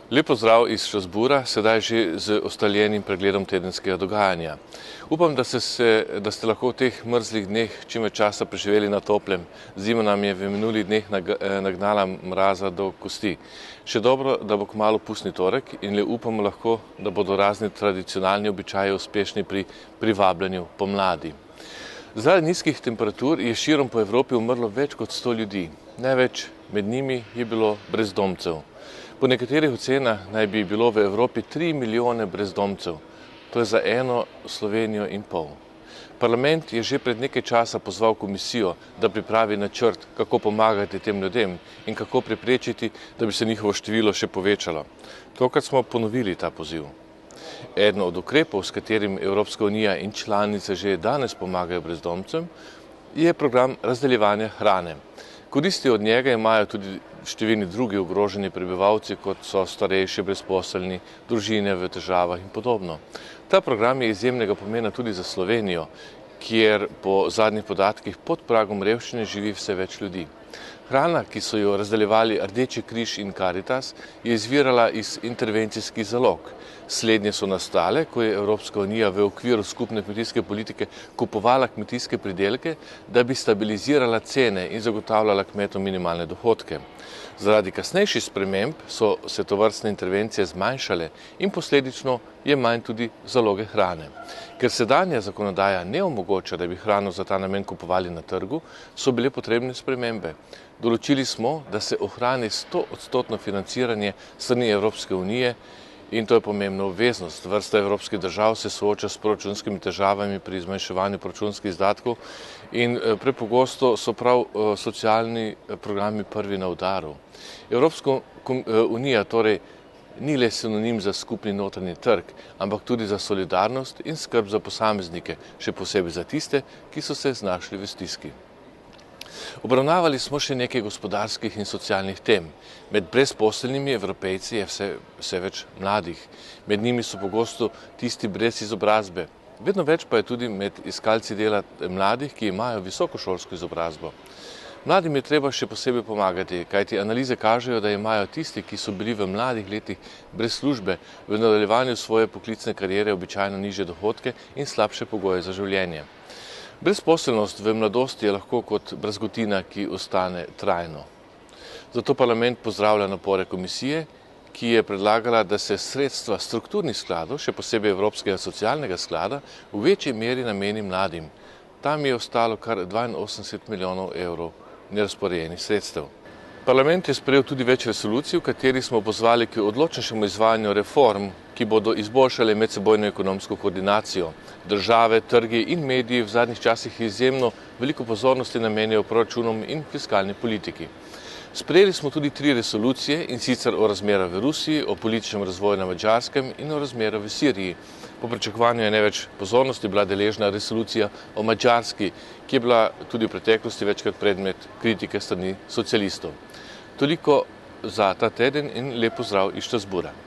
Lep pozdrav iz Strasbourga, sedaj že z ustaljenim pregledom tedenskega dogajanja. Upam, da ste lahko v teh mrzlih dneh čim več časa preživeli na toplem. Zima nam je v minulih dneh nagnala mraza do kosti. Še dobro, da bo kmalu pustni torek in le upamo lahko, da bodo razni tradicionalni običaji uspešni pri privabljanju pomladi. Zaradi nizkih temperatur je širom po Evropi umrlo več kot 100 ljudi. Največ med njimi je bilo brezdomcev. Po nekaterih ocenah naj bi bilo v Evropi 3 milijone brezdomcev. To je za eno Slovenijo in pol. Parlament je že pred nekaj časa pozval komisijo, da pripravi načrt, kako pomagati tem ljudem in kako preprečiti, da bi se njihovo število še povečalo. Tokrat smo ponovili ta poziv. Eden od ukrepov, s katerim Evropska unija in članice že danes pomagajo brezdomcem, je program razdeljevanja hrane. Koristi od njega imajo tudi številni drugi ogroženi prebivalci, kot so starejši, brezposelni, družine v težavah in podobno. Ta program je izjemnega pomena tudi za Slovenijo, kjer po zadnjih podatkih pod pragom revščine živi vse več ljudi. Hrana, ki so jo razdeljevali Rdeči križ in Karitas, je izvirala iz intervencijskih zalog. Slednje so nastale, ko je Evropska unija v okviru skupne kmetijske politike kupovala kmetijske pridelke, da bi stabilizirala cene in zagotavljala kmetom minimalne dohodke. Zaradi kasnejših sprememb so se tovrstne intervencije zmanjšale in posledično je manj tudi zaloge hrane. Ker sedanja zakonodaja ne omogoča, da bi hrano za ta namen kupovali na trgu, so bile potrebne spremembe. Določili smo, da se ohrani 100% financiranje s strani Evropske unije in to je pomembna obveznost. Vrsta evropskih držav se sooča s proračunskimi težavami pri zmanjševanju proračunskih izdatkov in prepogosto so prav socialni programi prvi na udaru. Evropska unija torej ni le sinonim za skupni notranji trg, ampak tudi za solidarnost in skrb za posameznike, še posebej za tiste, ki so se znašli v stiski. Obravnavali smo še nekaj gospodarskih in socialnih tem. Med brezposelnimi Evropejci je vse več mladih. Med njimi so pogosto tisti brez izobrazbe. Vedno več pa je tudi med iskalci dela mladih, ki imajo visokošolsko izobrazbo. Mladim je treba še posebej pomagati, kajti analize kažejo, da imajo tisti, ki so bili v mladih letih brez službe, v nadaljevanju svoje poklicne kariere običajno nižje dohodke in slabše pogoje za življenje. Brezposelnost v mladosti je lahko kot brazgotina, ki ostane trajno. Zato parlament pozdravlja napore komisije, ki je predlagala, da se sredstva strukturnih skladov, še posebej Evropskega socialnega sklada, v večji meri nameni mladim. Tam je ostalo kar 82 milijonov evrov nerazporejenih sredstev. Parlament je sprejel tudi več resolucij, v kateri smo pozvali k odločnejšemu izvajanju reform, ki bodo izboljšale medsebojno ekonomsko koordinacijo. Države, trgi in mediji v zadnjih časih izjemno veliko pozornosti namenjajo proračunom in fiskalni politiki. Sprejeli smo tudi 3 resolucije, in sicer o razmerah v Rusiji, o političnem razvoju na Madžarskem in o razmerah v Siriji. Po pričakovanju je največ pozornosti bila deležna resolucija o Madžarski, ki je bila tudi v preteklosti večkrat predmet kritike strani socialistov. Toliko za ta teden in lep pozdrav iz Strasbourga.